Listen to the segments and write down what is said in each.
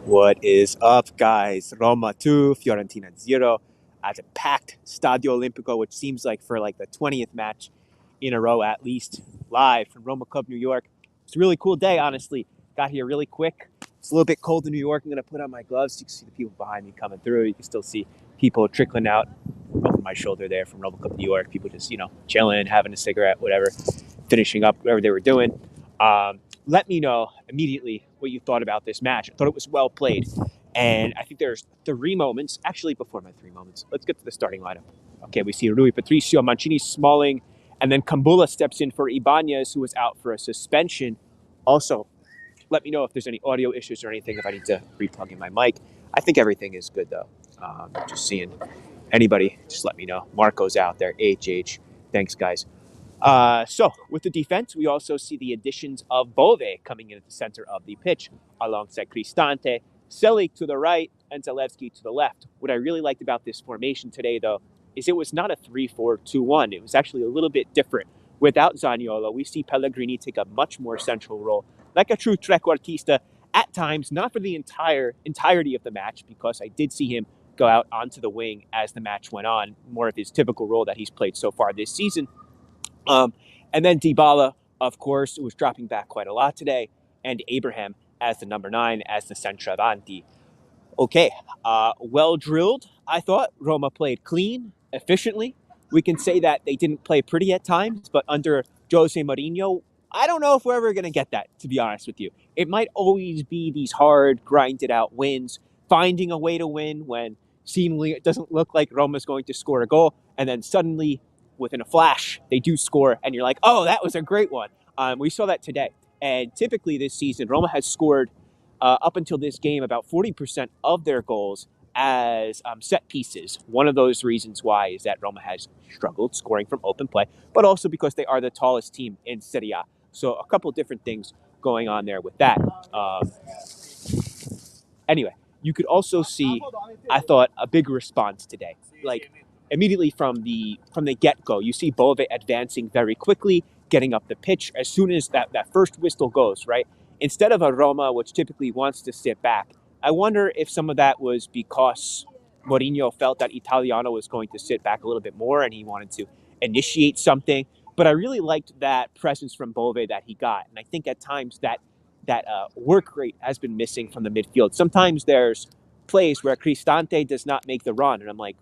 What is up, guys? Roma 2, Fiorentina 0 at a packed Stadio Olimpico, which seems like for like the 20th match in a row at least, live from Roma Club New York. It's a really cool day, honestly. Got here really quick. It's a little bit cold in New York. I'm going to put on my gloves. You can see the people behind me coming through. You can still see people trickling out over my shoulder there from Roma Club New York. People just, chilling, having a cigarette, whatever, finishing up whatever they were doing. Let me know immediately what you thought about this match. I thought it was well played. And I think there's three moments. Actually, before my three moments, let's get to the starting lineup. Okay, we see Rui Patricio, Mancini, Smalling, and then Kambula steps in for Ibanez, who was out for a suspension. Also, let me know if there's any audio issues or anything, if I need to replug in my mic. I think everything is good, though. Just seeing anybody, just let me know. Marco's out there, HH. Thanks, guys. So, with the defense, we also see the additions of Bove coming in at the center of the pitch alongside Cristante, Selig to the right, and Zalewski to the left. What I really liked about this formation today, though, is it was not a 3-4-2-1. It was actually a little bit different. Without Zaniolo, we see Pellegrini take a much more central role, like a true trequartista at times, not for the entirety of the match, because I did see him go out onto the wing as the match went on, more of his typical role that he's played so far this season. And then Dybala, of course, was dropping back quite a lot today, and Abraham as the number 9, as the centravanti. Okay, well drilled, I thought. Roma played clean, efficiently. We can say that they didn't play pretty at times, but under Jose Mourinho, I don't know if we're ever going to get that, to be honest with you. It might always be these hard, grinded-out wins, finding a way to win when seemingly it doesn't look like Roma's going to score a goal, and then suddenly, within a flash, they do score, and you're like, oh, that was a great one. We saw that today. And typically this season, Roma has scored, up until this game, about 40% of their goals as set pieces. One of those reasons why is that Roma has struggled scoring from open play, but also because they are the tallest team in Serie A. So a couple different things going on there with that. Anyway, you could also see, I thought, a big response today. Like, immediately from the get-go, you see Bove advancing very quickly, getting up the pitch as soon as that first whistle goes, right? Instead of a Roma, which typically wants to sit back, I wonder if some of that was because Mourinho felt that Italiano was going to sit back a little bit more and he wanted to initiate something. But I really liked that presence from Bove that he got. And I think at times that work rate has been missing from the midfield. Sometimes there's plays where Cristante does not make the run. And I'm like,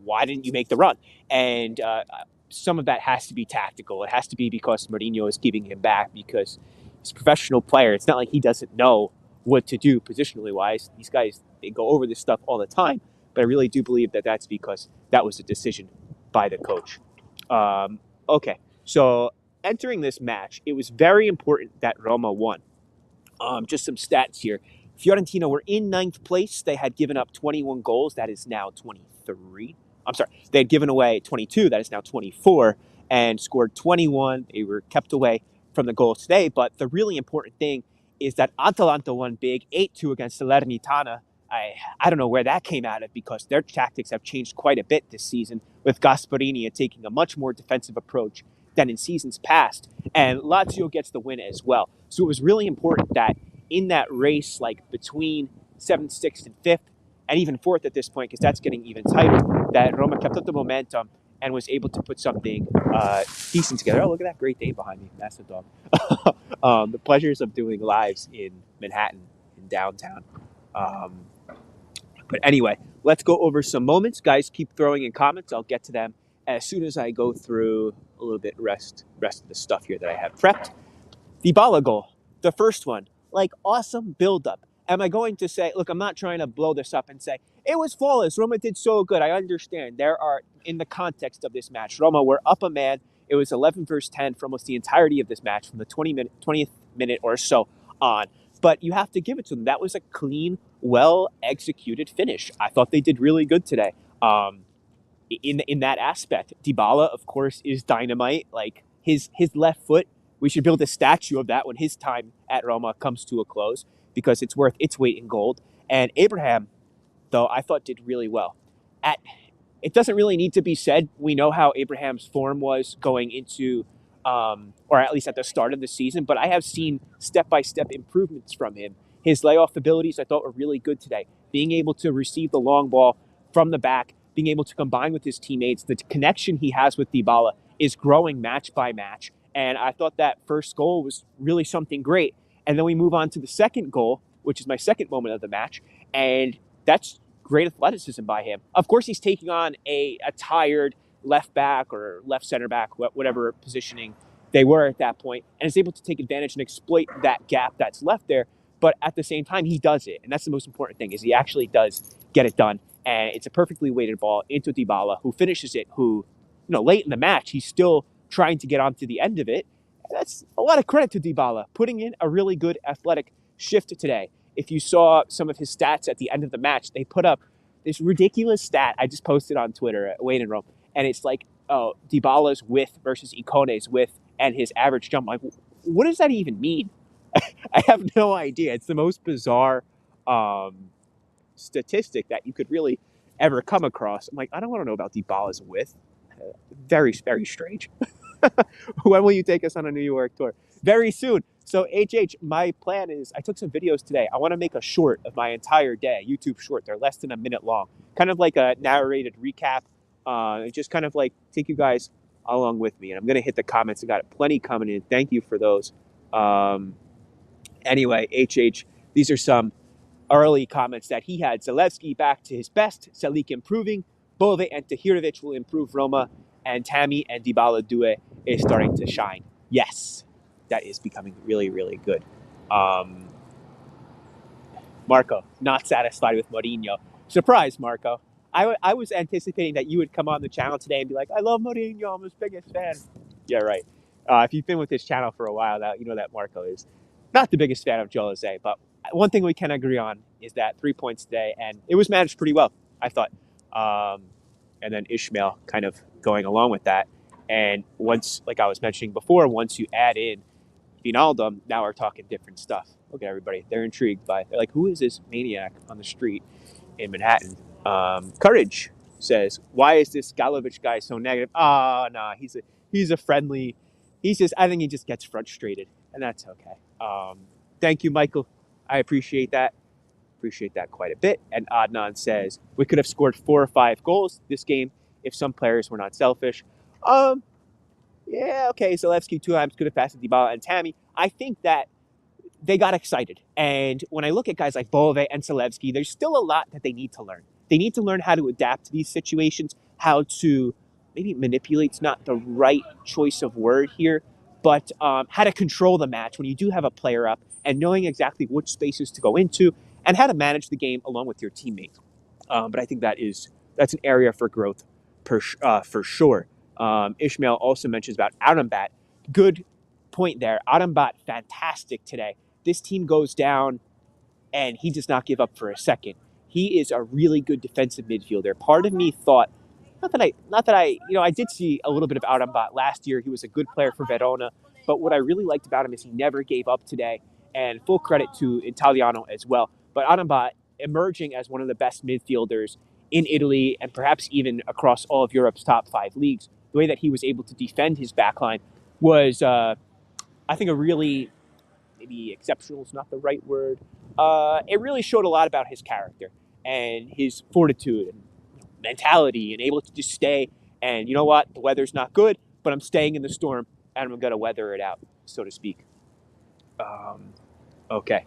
why didn't you make the run? And some of that has to be tactical. It has to be because Mourinho is keeping him back because he's a professional player. It's not like he doesn't know what to do positionally wise. These guys, they go over this stuff all the time. But I really do believe that that's because that was a decision by the coach. Okay, so entering this match, it was very important that Roma won. Just some stats here. Fiorentina were in 9th place. They had given up 21 goals. That is now 23. I'm sorry. They had given away 22. That is now 24. And scored 21. They were kept away from the goals today. But the really important thing is that Atalanta won big, 8-2 against Salernitana. I don't know where that came out of because their tactics have changed quite a bit this season with Gasperini taking a much more defensive approach than in seasons past. And Lazio gets the win as well. So it was really important that in that race, like between 7th, 6th, and 5th, and even 4th at this point, because that's getting even tighter, that Roma kept up the momentum and was able to put something decent together. Oh, look at that great day behind me. That's the dog. The pleasures of doing lives in Manhattan, in downtown. But anyway, let's go over some moments. Guys, keep throwing in comments. I'll get to them as soon as I go through a little bit rest of the stuff here that I have prepped. Dybala goal, the first one, like awesome build-up. Am I going to say, look, I'm not trying to blow this up and say, it was flawless, Roma did so good. I understand. There are, in the context of this match, Roma were up a man. It was 11 versus 10 for almost the entirety of this match, from the 20th minute or so on. But you have to give it to them. That was a clean, well-executed finish. I thought they did really good today. In that aspect, Dybala, of course, is dynamite. Like his left foot, we should build a statue of that when his time at Roma comes to a close because it's worth its weight in gold. And Abraham, though, I thought did really well. It doesn't really need to be said. We know how Abraham's form was going into, or at least at the start of the season, but I have seen step-by-step improvements from him His layoff abilities I thought were really good today. Being able to receive the long ball from the back, being able to combine with his teammates, the connection he has with Dybala is growing match by match. And I thought that first goal was really something great. And then we move on to the second goal, which is my second moment of the match. And that's great athleticism by him. Of course, he's taking on a tired left back or left center back, whatever positioning they were at that point, and is able to take advantage and exploit that gap that's left there. But at the same time, he does it. And that's the most important thing, is he actually does get it done. And it's a perfectly weighted ball into Dybala, who finishes it, who, late in the match, he's still trying to get on to the end of it. That's a lot of credit to Dybala, putting in a really good athletic shift today. If you saw some of his stats at the end of the match, they put up this ridiculous stat I just posted on Twitter at Wayne and Rome. And it's like, Dybala's width versus Ikone's width and his average jump. Like, what does that even mean? I have no idea. It's the most bizarre statistic that you could really ever come across. I'm like, I don't want to know about Dybala's width. Very, very strange. When will you take us on a New York tour? Very soon. So HH, my plan is, I took some videos today. I want to make a short of my entire day, YouTube short. They're less than a minute long. Kind of like a narrated recap. Just kind of like take you guys along with me. And I'm going to hit the comments. I got plenty coming in. Thank you for those. Anyway, HH, these are some early comments that he had. Zalewski back to his best. Salik improving. Bove and Tahirovic will improve Roma. And Tammy and Dybala Due is starting to shine. Yes, that is becoming really, really good. Marco, not satisfied with Mourinho. Surprise, Marco. I was anticipating that you would come on the channel today and be like, I love Mourinho. I'm his biggest fan. Yeah, right. If you've been with this channel for a while now, you know that Marco is not the biggest fan of Joe Jose. But one thing we can agree on is that 3 points today, and it was managed pretty well, I thought. And then Ishmael kind of going along with that. And once, like I was mentioning before, once you add in Wijnaldum, now we're talking different stuff. Look at everybody. They're intrigued by, they're like, who is this maniac on the street in Manhattan? Courage says, why is this Galovic guy so negative? Oh, no, he's a friendly, I think he just gets frustrated, and that's okay. Thank you, Michael. I appreciate that. Appreciate that quite a bit. And Adnan says, we could have scored 4 or 5 goals this game if some players were not selfish. Yeah, okay, Zalewski 2 times could have passed to Dybala and Tammy. I think that they got excited. And when I look at guys like Bove and Zalewski, there's still a lot that they need to learn. They need to learn how to adapt to these situations, how to maybe manipulate's not the right choice of word here, but how to control the match when you do have a player up and knowing exactly which spaces to go into and how to manage the game along with your teammates. But I think that's an area for growth for sure. Ishmael also mentions about Arambat. Good point there. Arambat, fantastic today. This team goes down, and he does not give up for a second. He is a really good defensive midfielder. Part of me thought, I did see a little bit of Arambat last year. He was a good player for Verona, but what I really liked about him is he never gave up today, and full credit to Italiano as well. But Arambat emerging as one of the best midfielders in Italy and perhaps even across all of Europe's top 5 leagues. The way that he was able to defend his backline was, I think, a really, maybe exceptional is not the right word. It really showed a lot about his character and his fortitude and mentality and able to just stay. And you know what? The weather's not good, but I'm staying in the storm and I'm going to weather it out, so to speak. Okay.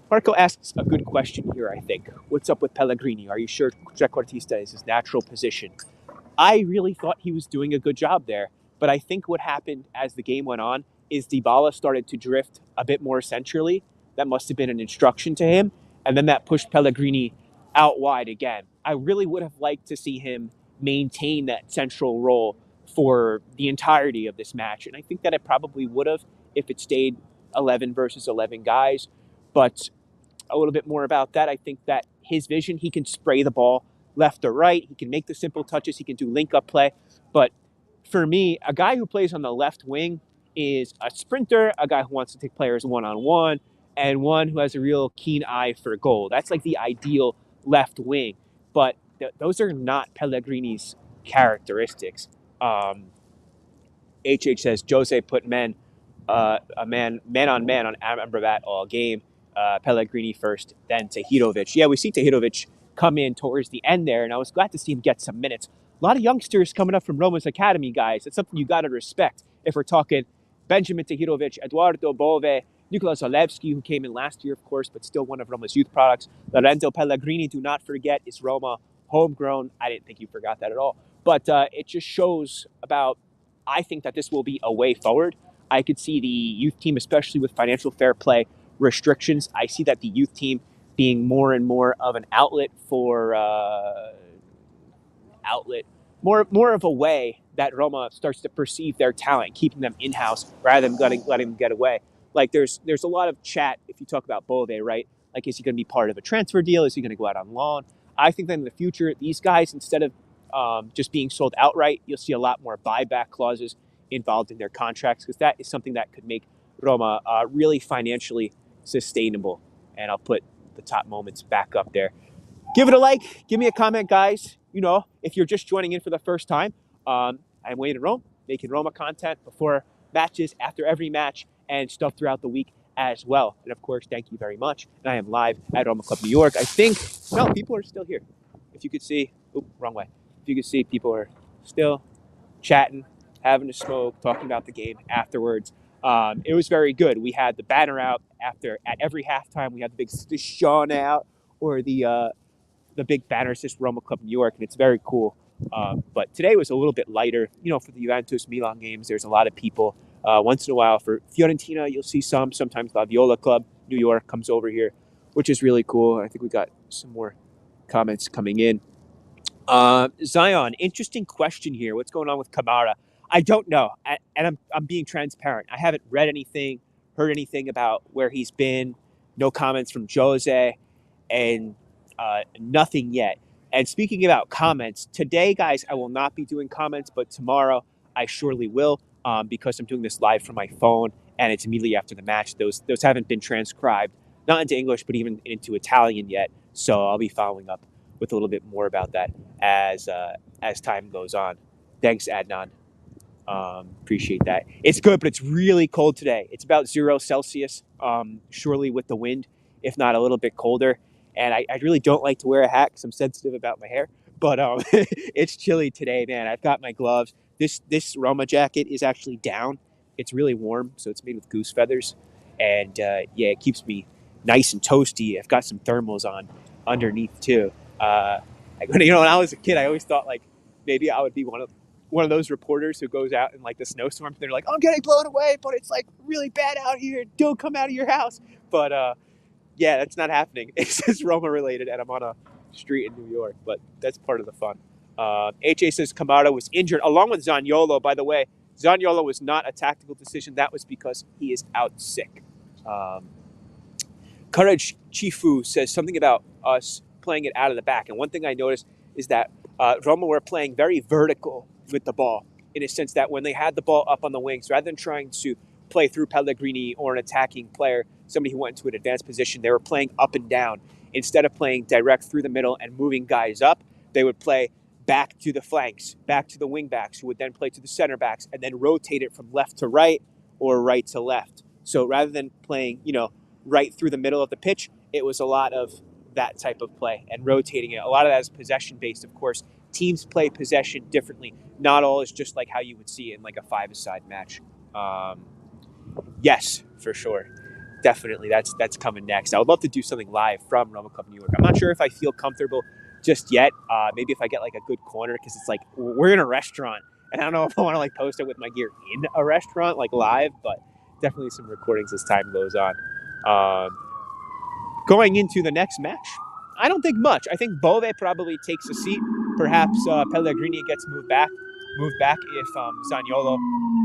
Marco asks a good question here, I think. What's up with Pellegrini? Are you sure Trequartista is his natural position? I really thought he was doing a good job there, but I think what happened as the game went on is Dybala started to drift a bit more centrally. That must have been an instruction to him, and then that pushed Pellegrini out wide again. I really would have liked to see him maintain that central role for the entirety of this match, and I think that it probably would have if it stayed 11 versus 11 guys, but a little bit more about that. I think that his vision, he can spray the ball left or right. He can make the simple touches. He can do link-up play. But for me, a guy who plays on the left wing is a sprinter, a guy who wants to take players one-on-one, and one who has a real keen eye for goal. That's like the ideal left wing. But those are not Pellegrini's characteristics. HH says, Jose put man on man on Amrabat all game. Pellegrini first, then Tahirovic. Yeah, we see Tahirovic come in towards the end there, and I was glad to see him get some minutes. A lot of youngsters coming up from Roma's academy, guys. It's something you got to respect. If we're talking Benjamin Tahirovic, Eduardo Bove, Nikola Zalewski, who came in last year, of course, but still one of Roma's youth products. Lorenzo Pellegrini, do not forget, is Roma homegrown. I didn't think you forgot that at all. But it just shows about, I think that this will be a way forward. I could see the youth team, especially with financial fair play restrictions, I see that the youth team being more and more of an outlet for more of a way that Roma starts to perceive their talent, keeping them in-house rather than letting them get away. Like there's a lot of chat if you talk about Bove, right? Like, is he going to be part of a transfer deal? Is he going to go out on loan? I think that in the future, these guys, instead of just being sold outright, you'll see a lot more buyback clauses involved in their contracts, because that is something that could make Roma really financially sustainable. And I'll put the top moments back up there. Give it a like. Give me a comment, guys. You know, if you're just joining in for the first time, I'm Wayne in Rome, making Roma content before matches, after every match, and stuff throughout the week as well. And of course, thank you very much. And I am live at Roma Club New York. I think, no, people are still here. If you could see, wrong way. If you could see, people are still chatting, having a smoke, talking about the game afterwards. It was very good. We had the banner out at every halftime. We had the big Stishon out, or the big banner says Roma Club New York, and it's very cool. But today was a little bit lighter. You know, for the Juventus Milan games, there's a lot of people. Once in a while for Fiorentina, you'll see some. Sometimes the Viola Club New York comes over here, which is really cool. I think we got some more comments coming in. Zion, interesting question here. What's going on with Kamara? I don't know, and I'm being transparent. I haven't read anything, heard anything about where he's been. No comments from Jose, and nothing yet. And speaking about comments, today, guys, I will not be doing comments, but tomorrow I surely will, because I'm doing this live from my phone, and it's immediately after the match. Those haven't been transcribed, not into English, but even into Italian yet. So I'll be following up with a little bit more about that as time goes on. Thanks, Adnan. Appreciate that. It's good, but it's really cold today. It's about 0 Celsius, surely with the wind, if not a little bit colder. And I really don't like to wear a hat because I'm sensitive about my hair. But it's chilly today, man. I've got my gloves. This Roma jacket is actually down. It's really warm, so it's made with goose feathers. And yeah, it keeps me nice and toasty. I've got some thermals on underneath too. When I was a kid, I always thought like maybe I would be one of those reporters who goes out in like the snowstorm. They're like, I'm getting blown away, but it's like really bad out here. Don't come out of your house. But yeah, that's not happening. It's just Roma related, and I'm on a street in New York, but that's part of the fun. HA says Kamara was injured along with Zaniolo. By the way, Zaniolo was not a tactical decision. That was because he is out sick. Courage Chifu says something about us playing it out of the back. And one thing I noticed is that Roma were playing very vertical with the ball, in a sense that when they had the ball up on the wings, rather than trying to play through Pellegrini or an attacking player, somebody who went into an advanced position, they were playing up and down. Instead of playing direct through the middle and moving guys up, they would play back to the flanks, back to the wing backs, who would then play to the center backs, and then rotate it from left to right or right to left. So rather than playing, right through the middle of the pitch, it was a lot of that type of play and rotating it. A lot of that is possession-based, of course. Teams play possession differently. Not all is just like how you would see it in like a five-a-side match. Yes, for sure. Definitely, that's coming next. I would love to do something live from Roma Club New York. I'm not sure if I feel comfortable just yet. Maybe if I get like a good corner, because it's like we're in a restaurant, and I don't know if I want to like post it with my gear in a restaurant, like live, but definitely some recordings as time goes on. Going into the next match, I don't think much. I think Bove probably takes a seat. Perhaps Pellegrini gets moved back if Zaniolo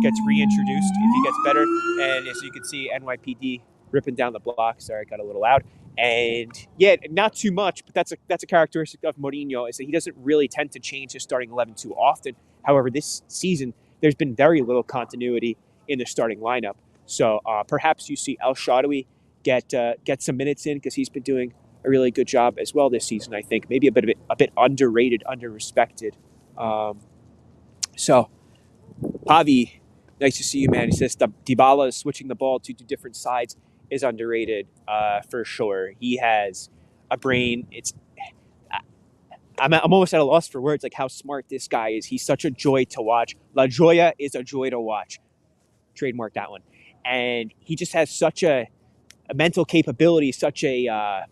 gets reintroduced, if he gets better. And as you can see, NYPD ripping down the block. Sorry, I got a little loud. And yeah, not too much, but that's a characteristic of Mourinho, is that he doesn't really tend to change his starting 11 too often. However, this season, there's been very little continuity in the starting lineup. So perhaps you see El Shaarawy get some minutes in, because he's been doing a really good job as well this season, I think. Maybe a bit underrated, underrespected. So, Pavi, nice to see you, man. He says Dybala is switching the ball to different sides is underrated for sure. He has a brain. I'm almost at a loss for words, like how smart this guy is. He's such a joy to watch. La Joya is a joy to watch. Trademark that one. And he just has such a mental capability, such a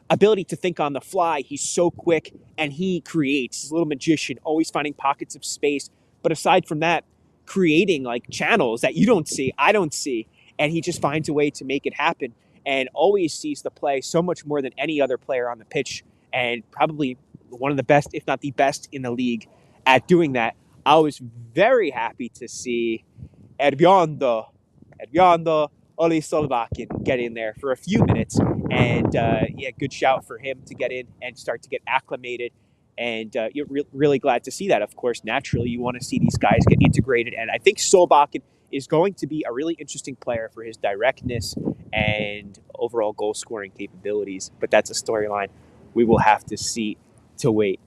ability to think on the fly. He's so quick, and he creates. He's a little magician, always finding pockets of space. But aside from that, creating like channels that you don't see, I don't see, and he just finds a way to make it happen and always sees the play so much more than any other player on the pitch, and probably one of the best, if not the best in the league at doing that. I was very happy to see Edbiondo Oli Solbakken get in there for a few minutes. And yeah, good shout for him to get in and start to get acclimated. And you're really glad to see that. Of course, naturally, you want to see these guys get integrated. And I think Solbakken is going to be a really interesting player for his directness and overall goal scoring capabilities. But that's a storyline we will have to see to wait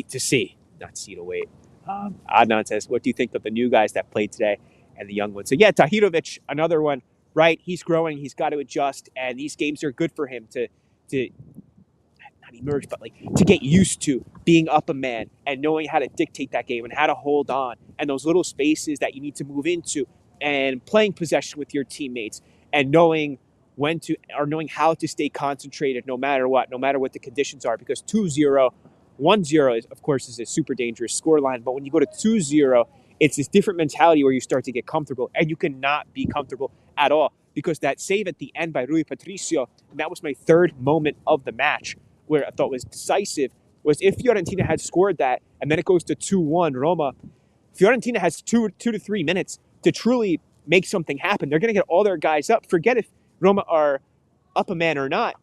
to see, not see to wait. Adnan says, what do you think of the new guys that played today and the young ones? So yeah, Tahirovic, another one, right? He's growing. He's got to adjust, and these games are good for him to not emerge, but like to get used to being up a man and knowing how to dictate that game and how to hold on and those little spaces that you need to move into and playing possession with your teammates and knowing when to, or knowing how to stay concentrated no matter what the conditions are, because 2-0, 1-0 is, of course, is a super dangerous scoreline, but when you go to 2-0, it's this different mentality where you start to get comfortable, and you cannot be comfortable at all, because that save at the end by Rui Patricio, and that was my third moment of the match where I thought was decisive, was if Fiorentina had scored that and then it goes to 2-1 Roma, Fiorentina has 2 to 3 minutes to truly make something happen. They're going to get all their guys up. Forget if Roma are up a man or not.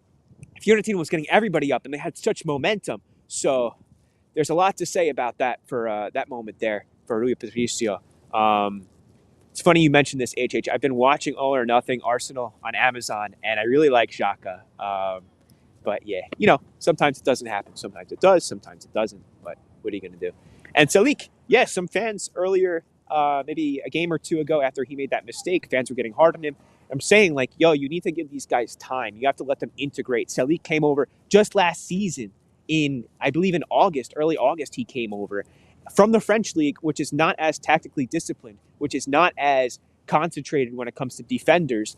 Fiorentina was getting everybody up, and they had such momentum. So there's a lot to say about that for that moment there for Rui Patricio. It's funny you mentioned this, HH. I've been watching All or Nothing Arsenal on Amazon, and I really like Xhaka. But yeah, sometimes it doesn't happen. Sometimes it does. Sometimes it doesn't. But what are you going to do? And Salik, yes, some fans earlier, maybe a game or two ago after he made that mistake, fans were getting hard on him. I'm saying, like, yo, you need to give these guys time. You have to let them integrate. Salik came over just last season I believe in August, early August, he came over from the French league, which is not as tactically disciplined, which is not as concentrated when it comes to defenders,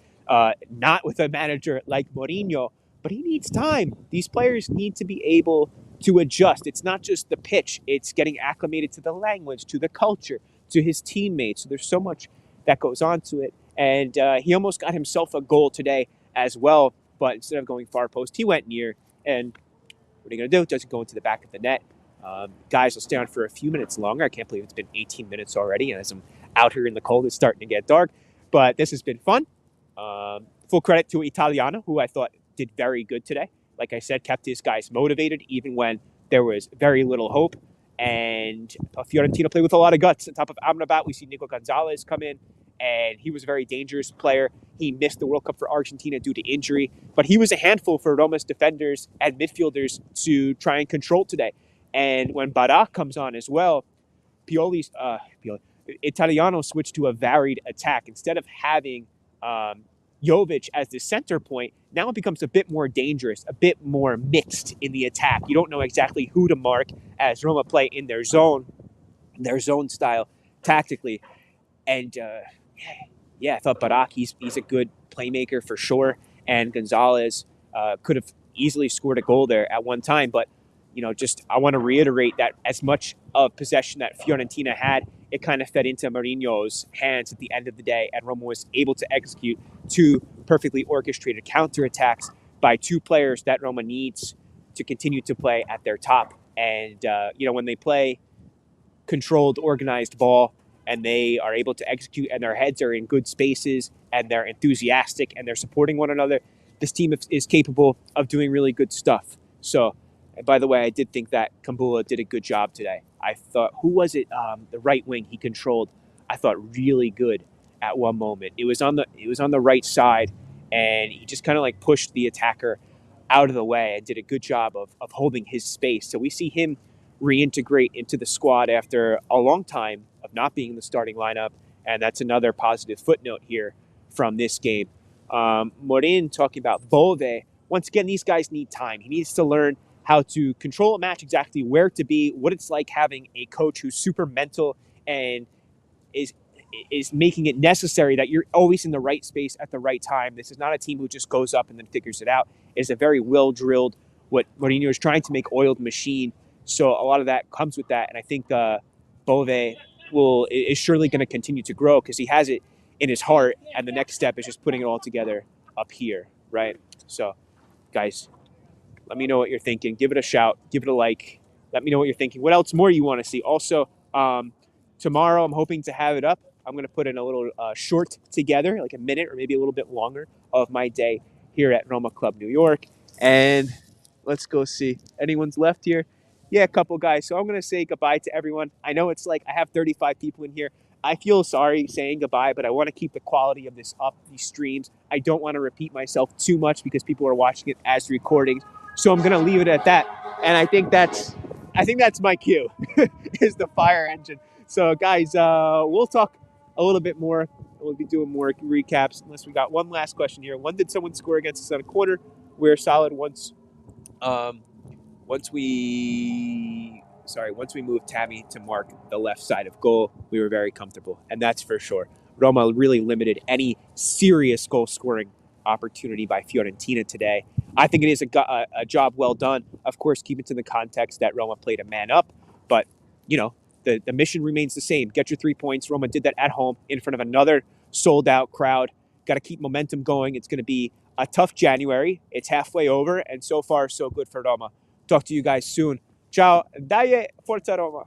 not with a manager like Mourinho, but he needs time. These players need to be able to adjust. It's not just the pitch. It's getting acclimated to the language, to the culture, to his teammates. So there's so much that goes on to it. And he almost got himself a goal today as well, but instead of going far post, he went near. And what are you going to do? It doesn't go into the back of the net. Guys will stay on for a few minutes longer. I can't believe it's been 18 minutes already. And as I'm out here in the cold, it's starting to get dark. But this has been fun. Full credit to Italiano, who I thought did very good today. Like I said, kept his guys motivated even when there was very little hope. And Fiorentina played with a lot of guts. On top of Amrabat, we see Nico Gonzalez come in, and he was a very dangerous player. He missed the World Cup for Argentina due to injury, but he was a handful for Roma's defenders and midfielders to try and control today. And when Barak comes on as well, Italiano switched to a varied attack. Instead of having Jovic as the center point, now it becomes a bit more dangerous, a bit more mixed in the attack. You don't know exactly who to mark as Roma play in their zone style tactically. And I thought Barak, he's a good playmaker for sure. And Gonzalez could have easily scored a goal there at one time. But, I want to reiterate that as much of possession that Fiorentina had, it kind of fed into Mourinho's hands at the end of the day. And Roma was able to execute two perfectly orchestrated counterattacks by two players that Roma needs to continue to play at their top. And, when they play controlled, organized ball, and they are able to execute, and their heads are in good spaces, and they're enthusiastic, and they're supporting one another, this team is capable of doing really good stuff. So, and by the way, I did think that Kambula did a good job today. I thought, who was it? The right wing he controlled, I thought really good at one moment. It was on the right side, and he just kind of like pushed the attacker out of the way and did a good job of holding his space. So we see him reintegrate into the squad after a long time of not being in the starting lineup, and that's another positive footnote here from this game. Morin talking about Bove. Once again, these guys need time. He needs to learn how to control a match, exactly where to be, what it's like having a coach who's super mental and is making it necessary that you're always in the right space at the right time. This is not a team who just goes up and then figures it out. It's a very well-drilled, what Mourinho is trying to make, oiled machine. So a lot of that comes with that. And I think Bove is surely going to continue to grow because he has it in his heart. And the next step is just putting it all together up here, right? So, guys, let me know what you're thinking. Give it a shout. Give it a like. Let me know what you're thinking. What else more you want to see? Also, tomorrow I'm hoping to have it up. I'm going to put in a little short together, like a minute or maybe a little bit longer of my day here at Roma Club New York. And let's go see. Anyone's left here? Yeah, a couple guys. So I'm going to say goodbye to everyone. I know it's like I have 35 people in here. I feel sorry saying goodbye, but I want to keep the quality of this up, these streams. I don't want to repeat myself too much because people are watching it as recordings. So I'm going to leave it at that. And I think that's my cue is the fire engine. So guys, we'll talk a little bit more. We'll be doing more recaps unless we got one last question here. When did someone score against us on a corner? We're solid once we moved Tammy to mark the left side of goal, we were very comfortable, and that's for sure. Roma really limited any serious goal scoring opportunity by Fiorentina today. I think it is a job well done. Of course, keep it to the context that Roma played a man up, but the mission remains the same. Get your 3 points. Roma did that at home in front of another sold-out crowd. Got to keep momentum going. It's going to be a tough January. It's halfway over, and so far, so good for Roma. Talk to you guys soon. Ciao. Dai, Forza Roma.